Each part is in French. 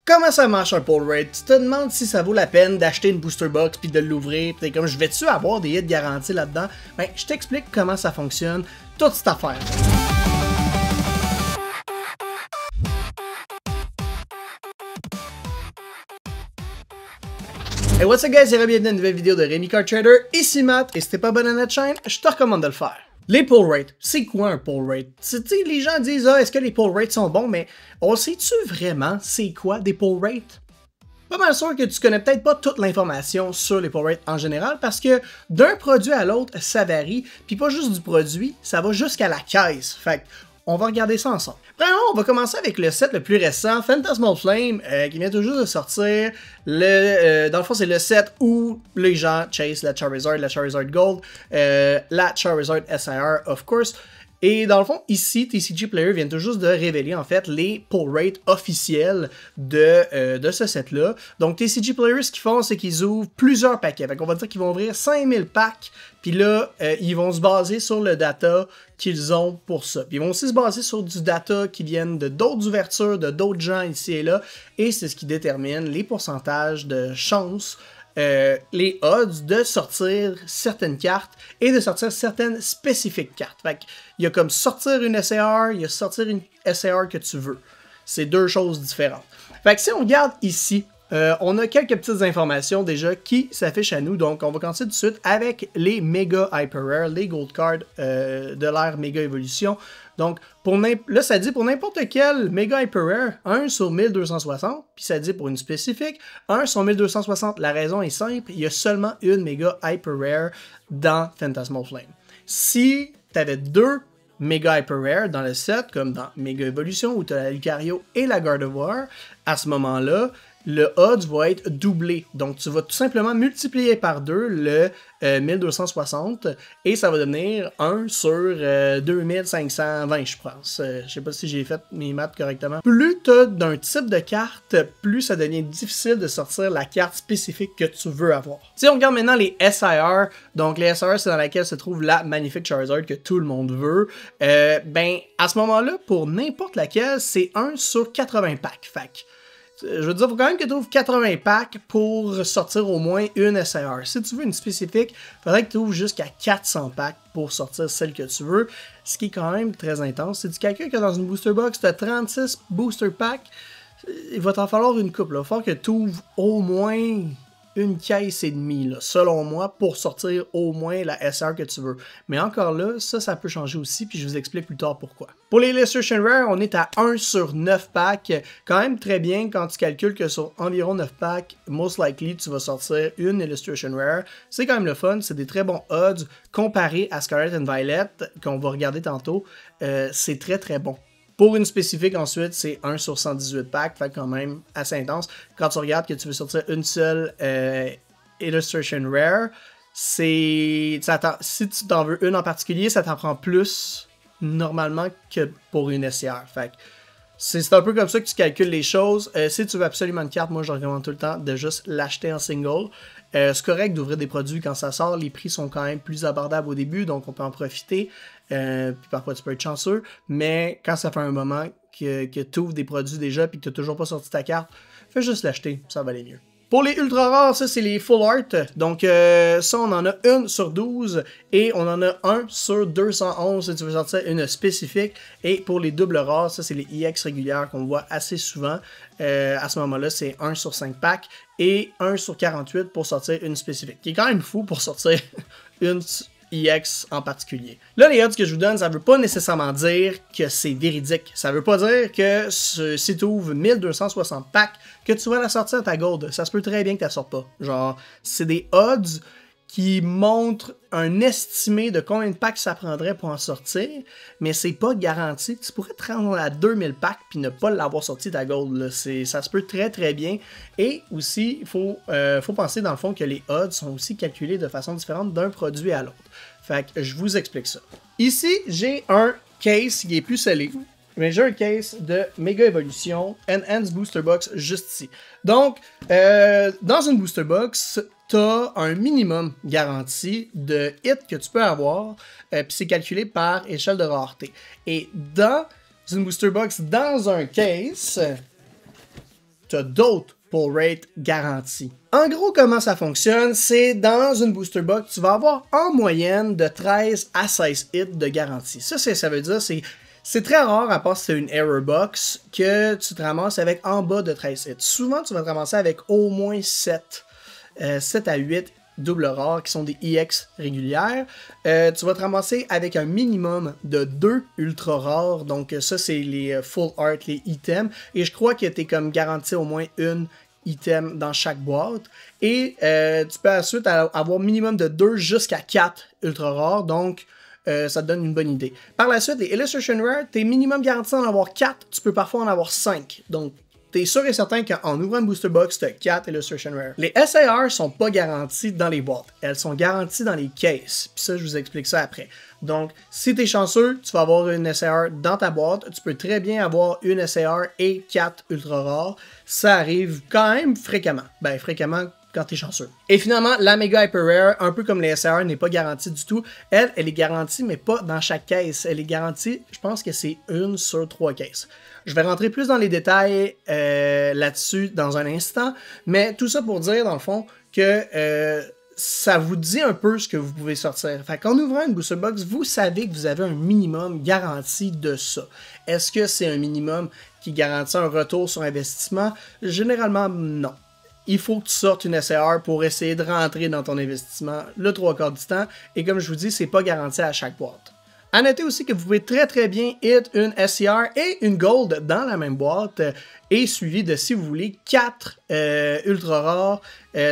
Comment ça marche un pull rate? Tu te demandes si ça vaut la peine d'acheter une booster box puis de l'ouvrir, puis t'es comme, je vais-tu avoir des hits garantis là-dedans? Ben, je t'explique comment ça fonctionne, toute cette affaire. Hey, what's up guys, et bienvenue à une nouvelle vidéo de Rémi Card Trader, ici Matt, et si t'es pas abonné à notre chaîne, je te recommande de le faire. Les pull rates, c'est quoi un pull rate? Les gens disent, ah, est-ce que les pull rates sont bons, mais on sait-tu vraiment c'est quoi des pull rates? Pas mal sûr que tu connais peut-être pas toute l'information sur les pull rates en général, parce que d'un produit à l'autre, ça varie, puis pas juste du produit, ça va jusqu'à la caisse. Fait on va regarder ça ensemble. Premièrement, on va commencer avec le set le plus récent, Phantasmal Flame, qui vient tout juste de sortir. Dans le fond, c'est le set où les gens chase la Charizard Gold, la Charizard SIR, of course. Et dans le fond, ici, TCG Player vient tout juste de révéler en fait les pull rates officiels de ce set-là. Donc TCG Player, ce qu'ils font, c'est qu'ils ouvrent plusieurs paquets. Fait qu'on va dire qu'ils vont ouvrir 5000 packs, puis là, ils vont se baser sur le data qu'ils ont pour ça. Puis ils vont aussi se baser sur du data qui viennent de d'autres ouvertures, de d'autres gens ici et là, et c'est ce qui détermine les pourcentages de chance, les odds de sortir certaines cartes et de sortir certaines spécifiques cartes. Fait qu'il y a comme sortir une SAR, il y a sortir une SAR que tu veux. C'est deux choses différentes. Fait que si on regarde ici, on a quelques petites informations déjà qui s'affichent à nous. Donc on va commencer tout de suite avec les Mega Hyper Rare, les Gold Cards de l'ère Mega Evolution. Donc, là, ça dit pour n'importe quel Mega Hyper Rare, 1 sur 1260, puis ça dit pour une spécifique, 1 sur 1260. La raison est simple, il y a seulement une Mega Hyper Rare dans Phantasmal Flame. Si tu avais deux Mega Hyper Rare dans le set, comme dans Mega Evolution, où tu as la Lucario et la Gardevoir, à ce moment-là, le odds va être doublé. Donc, tu vas tout simplement multiplier par 2 le 1260 et ça va devenir 1 sur 2520, je pense. Je sais pas si j'ai fait mes maths correctement. Plus tu as d'un type de carte, plus ça devient difficile de sortir la carte spécifique que tu veux avoir. Si on regarde maintenant les SIR, donc les SIR, c'est dans laquelle se trouve la magnifique Charizard que tout le monde veut. Ben, à ce moment-là, pour n'importe laquelle, c'est 1 sur 80 packs. Fait je veux dire, il faut quand même que tu ouvres 80 packs pour sortir au moins une SAR. Si tu veux une spécifique, il faudrait que tu ouvres jusqu'à 400 packs pour sortir celle que tu veux, ce qui est quand même très intense. Si tu calcules que dans une booster box, tu as 36 booster packs, il va t'en falloir une couple. Il va falloir que tu ouvres au moins une caisse et demie, là, selon moi, pour sortir au moins la SR que tu veux. Mais encore là, ça peut changer aussi, puis je vous explique plus tard pourquoi. Pour les Illustration Rare, on est à 1 sur 9 packs, quand même très bien quand tu calcules que sur environ 9 packs, most likely, tu vas sortir une Illustration Rare. C'est quand même le fun, c'est des très bons odds comparé à Scarlet and Violet, qu'on va regarder tantôt, c'est très très bon. Pour une spécifique, ensuite, c'est 1 sur 118 packs, fait quand même assez intense. Quand tu regardes que tu veux sortir une seule Illustration Rare, si tu t'en veux une en particulier, ça t'en prend plus normalement que pour une SCR. Fait c'est un peu comme ça que tu calcules les choses. Si tu veux absolument une carte, moi je recommande tout le temps de juste l'acheter en single. C'est correct d'ouvrir des produits quand ça sort, les prix sont quand même plus abordables au début, donc on peut en profiter. Puis parfois tu peux être chanceux, mais quand ça fait un moment que tu ouvres des produits déjà et que tu n'as toujours pas sorti ta carte, fais juste l'acheter, ça va aller mieux. Pour les ultra rares, ça c'est les full art, donc ça on en a 1 sur 12 et on en a 1 sur 211 si tu veux sortir une spécifique. Et pour les doubles rares, ça c'est les EX régulières qu'on voit assez souvent. À ce moment-là, c'est 1 sur 5 packs et 1 sur 48 pour sortir une spécifique, qui est quand même fou pour sortir une EX en particulier. Là, les odds que je vous donne, ça veut pas nécessairement dire que c'est véridique. Ça veut pas dire que si tu ouvres 1260 packs, que tu vas la sortir à ta gold. Ça se peut très bien que tu la sortes pas. Genre, c'est des odds qui montrent un estimé de combien de packs ça prendrait pour en sortir, mais c'est pas garanti. Tu pourrais te rendre à 2000 packs puis ne pas l'avoir sorti ta gold. Là. Ça se peut très très bien. Et aussi, il faut penser dans le fond que les odds sont aussi calculés de façon différente d'un produit à l'autre. Fait que je vous explique ça. Ici, j'ai un case qui est plus scellé. Mais j'ai un case de Mega Evolution Enhanced Booster Box juste ici. Donc, dans une Booster Box, tu as un minimum garanti de hits que tu peux avoir, puis c'est calculé par échelle de rareté. Et dans une Booster Box, dans un case, tu as d'autres pull rates garantis. En gros, comment ça fonctionne, c'est dans une booster box, tu vas avoir en moyenne de 13 à 16 hits de garantie. Ça veut dire, c'est très rare, à part si c'est une error box, que tu te ramasses avec en bas de 13 hits. Souvent, tu vas te ramasser avec au moins 7 à 8 double rares qui sont des EX régulières. Tu vas te ramasser avec un minimum de 2 ultra rares. Donc ça, c'est les full art, les items. Et je crois que tu es comme garanti au moins une item dans chaque boîte. Et tu peux ensuite avoir minimum de 2 jusqu'à 4 ultra rares. Donc ça te donne une bonne idée. Par la suite, les Illustration Rare, tu es minimum garanti d'en avoir 4. Tu peux parfois en avoir 5. Donc t'es sûr et certain qu'en ouvrant une booster box, tu as 4 Illustration Rare. Les SAR sont pas garanties dans les boîtes. Elles sont garanties dans les cases. Puis ça, je vous explique ça après. Donc, si t'es chanceux, tu vas avoir une SAR dans ta boîte. Tu peux très bien avoir une SAR et 4 ultra rares. Ça arrive quand même fréquemment. Ben, fréquemment quand t'es chanceux. Et finalement, la Mega Hyper Rare, un peu comme les SAR, n'est pas garantie du tout. Elle est garantie, mais pas dans chaque caisse. Elle est garantie, je pense que c'est 1 sur 3 caisses. Je vais rentrer plus dans les détails là-dessus dans un instant, mais tout ça pour dire, dans le fond, que ça vous dit un peu ce que vous pouvez sortir. Fait qu'en ouvrant une booster box, vous savez que vous avez un minimum garanti de ça. Est-ce que c'est un minimum qui garantit un retour sur investissement? Généralement, non. Il faut que tu sortes une SAR pour essayer de rentrer dans ton investissement le 3/4 du temps, et comme je vous dis, c'est pas garanti à chaque boîte. À noter aussi que vous pouvez très bien hit une SCR et une Gold dans la même boîte et suivi de, si vous voulez, 4 ultra rares,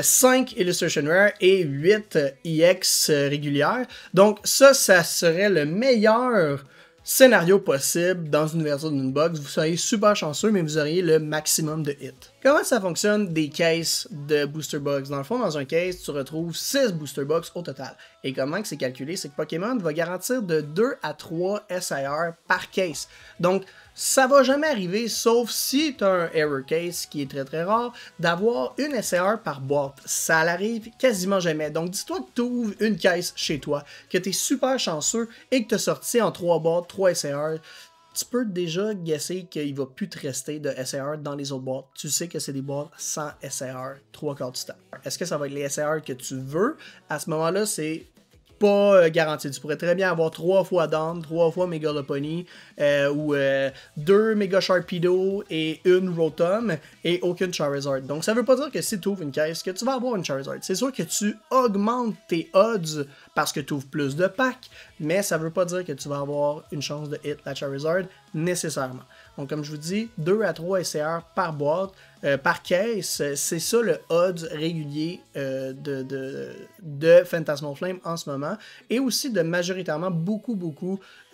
5 Illustration Rare et 8 EX régulières. Donc ça serait le meilleur scénario possible dans une ouverture d'une box. Vous seriez super chanceux, mais vous auriez le maximum de hits. Comment ça fonctionne des cases de booster box? Dans le fond, dans un case, tu retrouves 6 booster box au total. Et comment que c'est calculé? C'est que Pokémon va garantir de 2 à 3 SIR par case. Donc, ça va jamais arriver, sauf si tu as un error case, qui est très rare, d'avoir une SAR par boîte. Ça n'arrive quasiment jamais. Donc, dis-toi que tu ouvres une caisse chez toi, que tu es super chanceux et que tu as sorti en 3 boîtes, 3 SAR. Tu peux déjà guesser qu'il ne va plus te rester de SAR dans les autres boîtes. Tu sais que c'est des boîtes sans SAR 3/4 du temps. Est-ce que ça va être les SAR que tu veux? À ce moment-là, c'est pas garanti. Tu pourrais très bien avoir 3 fois Dawn, 3 fois Mega Lopunny, ou 2 Mega Sharpedo et une Rotom et aucune Charizard. Donc ça veut pas dire que si tu ouvres une caisse, que tu vas avoir une Charizard. C'est sûr que tu augmentes tes odds parce que tu ouvres plus de packs, mais ça veut pas dire que tu vas avoir une chance de hit la Charizard nécessairement. Donc comme je vous dis, 2 à 3 SCR par boîte, par caisse, c'est ça le odds régulier de Phantasmal Flame en ce moment, et aussi de majoritairement beaucoup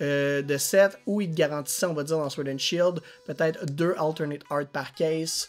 de sets où il te garantissait, on va dire dans Sword and Shield, peut-être 2 alternate art par case,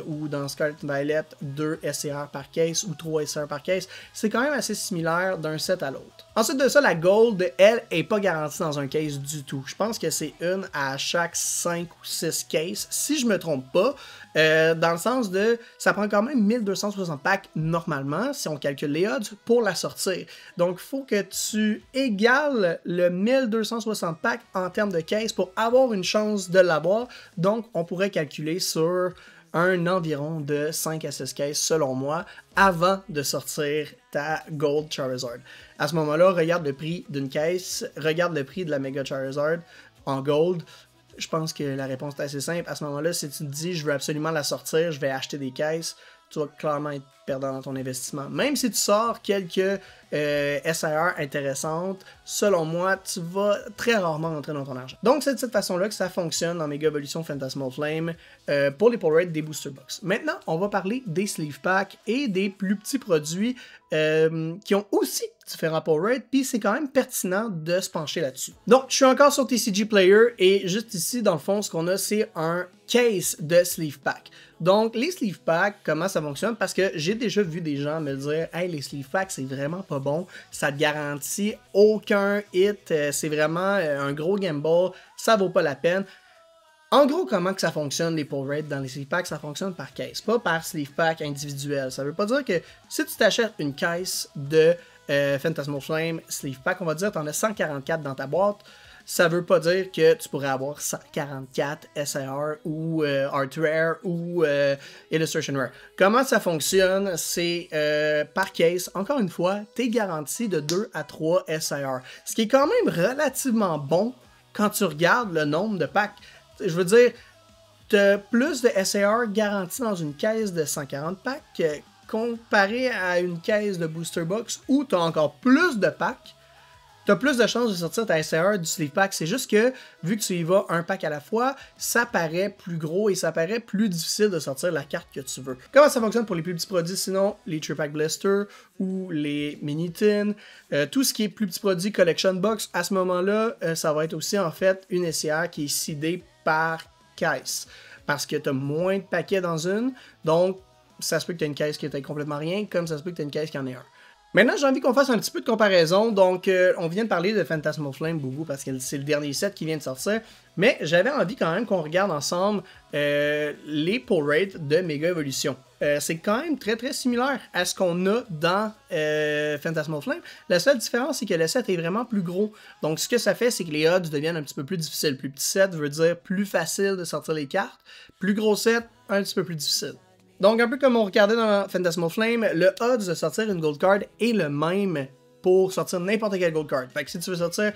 ou dans Scarlet Violet, 2 SCR par case ou 3 SCR par case. C'est quand même assez similaire d'un set à l'autre. Ensuite de ça, la Gold, elle, est pas garantie dans un case du tout. Je pense que c'est une à chaque 5 ou 6 cases, si je me trompe pas, dans le sens de, ça prend quand même 1260 packs normalement, si on calcule les odds, pour la sortir. Donc, il faut que tu égales le 1260 packs en termes de case pour avoir une chance de l'avoir. Donc, on pourrait calculer sur un environ de 5 à 6 cases, selon moi, avant de sortir ta Gold Charizard. À ce moment-là, regarde le prix d'une caisse, regarde le prix de la Mega Charizard en Gold. Je pense que la réponse est assez simple. À ce moment-là, si tu te dis « je veux absolument la sortir, je vais acheter des caisses », tu vas clairement être perdant dans ton investissement. Même si tu sors quelques SIR intéressantes, selon moi, tu vas très rarement rentrer dans ton argent. Donc, c'est de cette façon-là que ça fonctionne dans Mega Evolution Phantasmal Flame pour les pull rates des booster box. Maintenant, on va parler des sleeve packs et des plus petits produits qui ont aussi différents pull rates, puis c'est quand même pertinent de se pencher là-dessus. Donc, je suis encore sur TCG Player et juste ici, dans le fond, ce qu'on a, c'est un case de sleeve pack. Donc, les sleeve packs, comment ça fonctionne? Parce que j'ai déjà vu des gens me dire « Hey, les sleeve packs, c'est vraiment pas bon. Ça te garantit aucun hit. C'est vraiment un gros gamble. Ça vaut pas la peine. » En gros, comment que ça fonctionne, les pull rates dans les sleeve packs? Ça fonctionne par caisse, pas par sleeve pack individuel. Ça veut pas dire que si tu t'achètes une caisse de Phantasmal Flame sleeve pack, on va dire, tu en as 144 dans ta boîte. ça veut pas dire que tu pourrais avoir 144 SAR ou Art Rare ou Illustration Rare. Comment ça fonctionne? C'est par case. Encore une fois, tu es garanti de 2 à 3 SAR. Ce qui est quand même relativement bon quand tu regardes le nombre de packs. Je veux dire, tu as plus de SAR garantis dans une caisse de 140 packs comparé à une caisse de booster box où tu as encore plus de packs. Tu as plus de chances de sortir ta SAR du sleeve pack. C'est juste que, vu que tu y vas un pack à la fois, ça paraît plus gros et ça paraît plus difficile de sortir la carte que tu veux. Comment ça fonctionne pour les plus petits produits sinon? Les True Pack Blister ou les Mini Tin, tout ce qui est plus petits produits Collection Box, à ce moment-là, ça va être aussi en fait une SAR qui est seedée par caisse. Parce que tu as moins de paquets dans une, donc ça se peut que tu aies une caisse qui est complètement rien, comme ça se peut que tu aies une caisse qui en ait un. Maintenant, j'ai envie qu'on fasse un petit peu de comparaison. Donc, on vient de parler de Phantasmal Flame, Boubou, parce que c'est le dernier set qui vient de sortir. Mais j'avais envie quand même qu'on regarde ensemble les pull rates de Mega Evolution. C'est quand même très très similaire à ce qu'on a dans Phantasmal Flame. La seule différence, c'est que le set est vraiment plus gros. Donc, ce que ça fait, c'est que les odds deviennent un petit peu plus difficiles. Plus petit set veut dire plus facile de sortir les cartes. Plus gros set, un petit peu plus difficile. Donc, un peu comme on regardait dans Phantasmal Flame, le odds de sortir une gold card est le même pour sortir n'importe quelle gold card. Fait que si tu veux sortir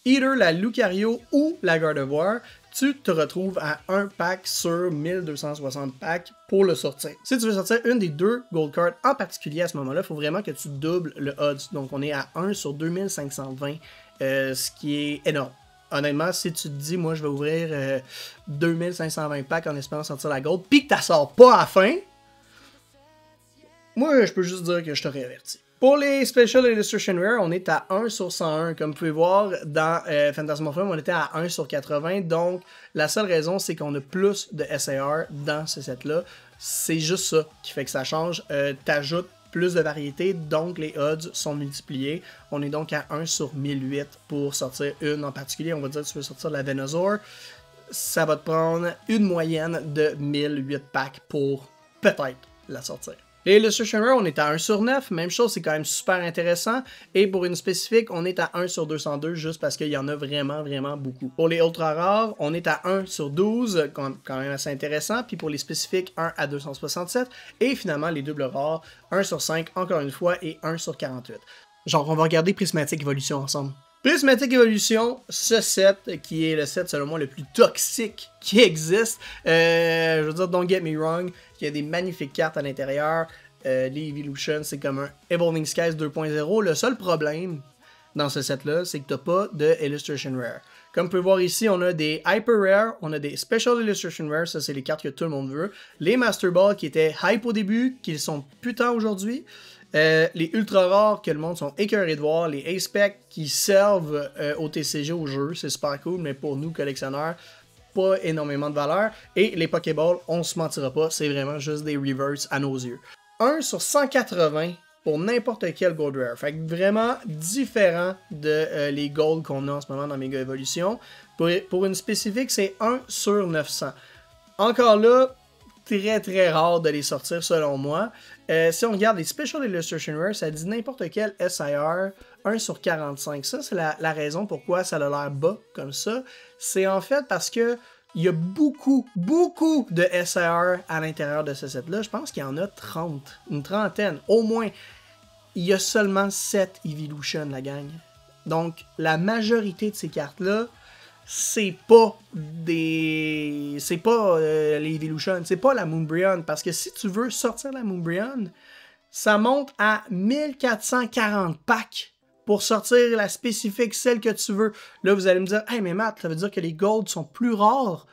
either la Lucario ou la Gardevoir, tu te retrouves à un pack sur 1260 packs pour le sortir. Si tu veux sortir une des deux gold cards en particulier à ce moment-là, il faut vraiment que tu doubles le odds. Donc, on est à 1 sur 2520, ce qui est énorme. Honnêtement, si tu te dis, moi, je vais ouvrir 2520 packs en espérant sortir la gold, pis que tu sors pas à la fin, moi, je peux juste dire que je t'aurais averti. Pour les Special Illustration Rare, on est à 1 sur 101. Comme vous pouvez voir, dans Phantasmal Flame, on était à 1 sur 80. Donc, la seule raison, c'est qu'on a plus de SAR dans ce set-là. C'est juste ça qui fait que ça change. T'ajoutes plus de variété, donc les odds sont multipliés. On est donc à 1 sur 1008 pour sortir une en particulier. On va dire que tu veux sortir la Venusaur. Ça va te prendre une moyenne de 1008 packs pour peut-être la sortir. Les Illustration Rare, on est à 1 sur 9, même chose, c'est quand même super intéressant. Et pour une spécifique, on est à 1 sur 202, juste parce qu'il y en a vraiment, vraiment beaucoup. Pour les ultra rares, on est à 1 sur 12, quand même assez intéressant. Puis pour les spécifiques, 1 à 267. Et finalement, les doubles rares, 1 sur 5, encore une fois, et 1 sur 48. Genre, on va regarder Prismatic Evolution ensemble. Prismatic Evolution, ce set qui est le set selon moi le plus toxique qui existe. Je veux dire, don't get me wrong, il y a des magnifiques cartes à l'intérieur. Les Evolution, c'est comme un Evolving Skies 2.0. Le seul problème dans ce set-là, c'est que tu n'as pas de Illustration Rare. Comme vous pouvez voir ici, on a des Hyper Rare, on a des Special Illustration Rare, ça c'est les cartes que tout le monde veut. Les Master Ball qui étaient hype au début, qui sont putain aujourd'hui. Les ultra rares que le monde sont écœurés de voir, les A-Spec qui servent au TCG au jeu, c'est super cool, mais pour nous collectionneurs, pas énormément de valeur. Et les Pokéballs, on se mentira pas, c'est vraiment juste des reverse à nos yeux. 1 sur 180 pour n'importe quel Gold Rare. Fait que vraiment différent de les Gold qu'on a en ce moment dans Mega Evolution. Pour une spécifique, c'est 1 sur 900. Encore là, très très rare de les sortir selon moi. Si on regarde les Special Illustration Rare, ça dit n'importe quel SIR 1 sur 45. Ça, c'est la raison pourquoi ça a l'air bas comme ça. C'est en fait parce que il y a beaucoup de SIR à l'intérieur de ce set-là. Je pense qu'il y en a 30, une trentaine, au moins. Il y a seulement 7 Evolution, la gang. Donc, la majorité de ces cartes-là, c'est pas les Evolution, c'est pas la Moonbryon, parce que si tu veux sortir la Moonbryon, ça monte à 1440 packs pour sortir la spécifique, celle que tu veux. Là, vous allez me dire, hey, mais Matt, ça veut dire que les Gold sont plus rares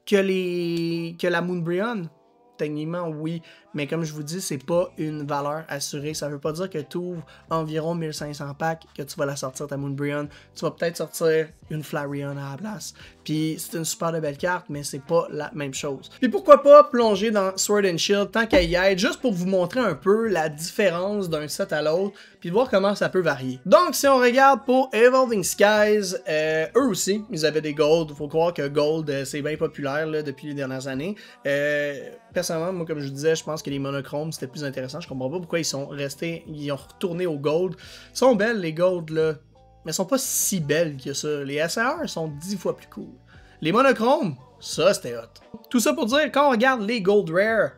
que la Moonbryon. Techniquement, oui, mais comme je vous dis, c'est pas une valeur assurée. Ça veut pas dire que tu ouvres environ 1500 packs, que tu vas la sortir ta Moonbryon. Tu vas peut-être sortir une Flareon à la place. Puis c'est une super belle carte, mais c'est pas la même chose. Puis pourquoi pas plonger dans Sword and Shield tant qu'à y être, juste pour vous montrer un peu la différence d'un set à l'autre, puis voir comment ça peut varier. Donc si on regarde pour Evolving Skies, eux aussi, ils avaient des Gold. Faut croire que Gold, c'est bien populaire là, depuis les dernières années. Personnellement, moi comme je vous disais, je pense que les monochromes c'était plus intéressant. Je comprends pas pourquoi ils sont restés, ils ont retourné au Gold. Ils sont belles les Gold là. mais elles sont pas si belles que ça. Les SR sont 10 fois plus cool. Les monochromes, ça c'était hot. Tout ça pour dire, quand on regarde les Gold Rare,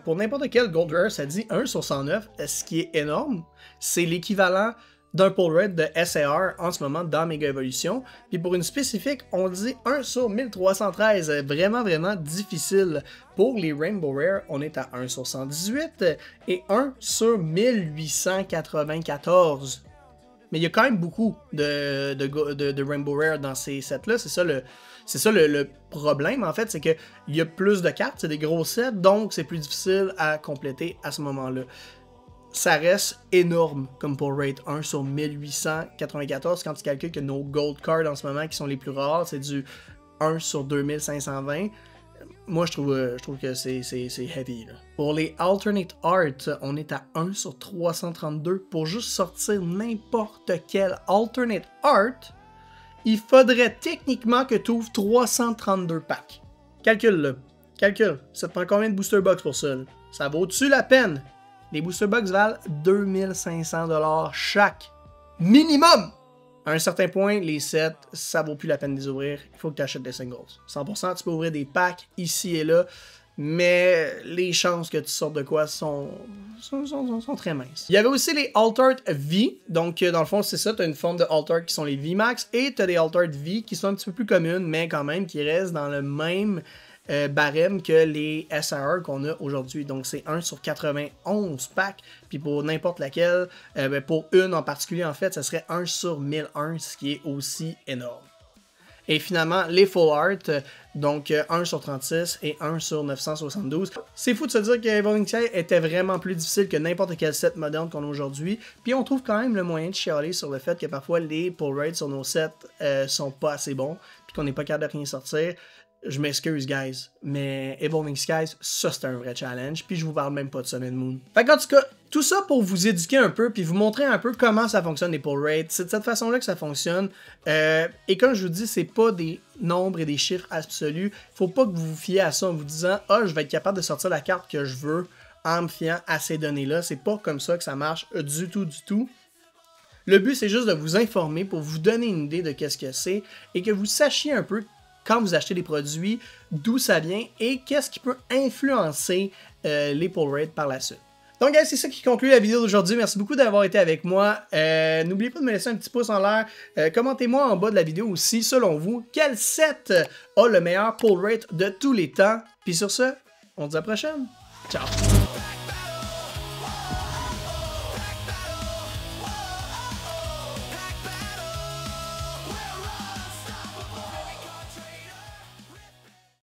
pour n'importe quel Gold Rare, ça dit 1 sur 109, ce qui est énorme. C'est l'équivalent d'un pull rate de SAR en ce moment dans Mega Evolution. Puis pour une spécifique, on dit 1 sur 1313. Vraiment, vraiment difficile. Pour les Rainbow Rare, on est à 1 sur 118 et 1 sur 1894. Mais il y a quand même beaucoup de Rainbow Rare dans ces sets-là. C'est ça le problème, en fait, c'est qu'il y a plus de cartes, c'est des gros sets, donc c'est plus difficile à compléter à ce moment-là. Ça reste énorme comme pull rate, 1 sur 1894, quand tu calcules que nos gold cards en ce moment, qui sont les plus rares, c'est du 1 sur 2520. Moi, je trouve que c'est heavy, là. Pour les alternate art, on est à 1 sur 332. Pour juste sortir n'importe quel alternate art, il faudrait techniquement que tu ouvres 332 packs. Calcule-le. Calcule. Ça te prend combien de booster box pour ça? Là? Ça vaut-tu la peine? Les booster box valent 2500$ chaque. Minimum! À un certain point, les sets, ça vaut plus la peine de les ouvrir. Il faut que tu achètes des singles. 100%, tu peux ouvrir des packs ici et là, mais les chances que tu sortes de quoi sont très minces. Il y avait aussi les Altered V. Donc, dans le fond, c'est ça. Tu as une forme de Altered qui sont les VMAX et tu as des Altered V qui sont un petit peu plus communes, mais quand même qui restent dans le même barème que les SR qu'on a aujourd'hui. Donc c'est 1 sur 91 packs. Puis pour n'importe laquelle, pour une en particulier en fait, ça serait 1 sur 1001, ce qui est aussi énorme. Et finalement, les Full Art, donc 1 sur 36 et 1 sur 972. C'est fou de se dire que Evolving Sky était vraiment plus difficile que n'importe quel set moderne qu'on a aujourd'hui. Puis on trouve quand même le moyen de chialer sur le fait que parfois les pull rates sur nos sets sont pas assez bons, puis qu'on n'est pas capable de rien sortir. Je m'excuse, guys, mais Evolving Skies, ça c'est un vrai challenge, puis je vous parle même pas de Sun and Moon. Fait qu'en tout cas, tout ça pour vous éduquer un peu, puis vous montrer un peu comment ça fonctionne les pull rates. C'est de cette façon-là que ça fonctionne. Et comme je vous dis, c'est pas des nombres et des chiffres absolus. Faut pas que vous vous fiez à ça en vous disant « Ah, je vais être capable de sortir la carte que je veux en me fiant à ces données-là. » C'est pas comme ça que ça marche du tout, du tout. Le but, c'est juste de vous informer pour vous donner une idée de qu'est-ce que c'est et que vous sachiez un peu quand vous achetez des produits, d'où ça vient et qu'est-ce qui peut influencer les pull rates par la suite. Donc, c'est ça qui conclut la vidéo d'aujourd'hui. Merci beaucoup d'avoir été avec moi. N'oubliez pas de me laisser un petit pouce en l'air. Commentez-moi en bas de la vidéo aussi, selon vous, quel set a le meilleur pull rate de tous les temps. Puis sur ce, on se dit à la prochaine. Ciao!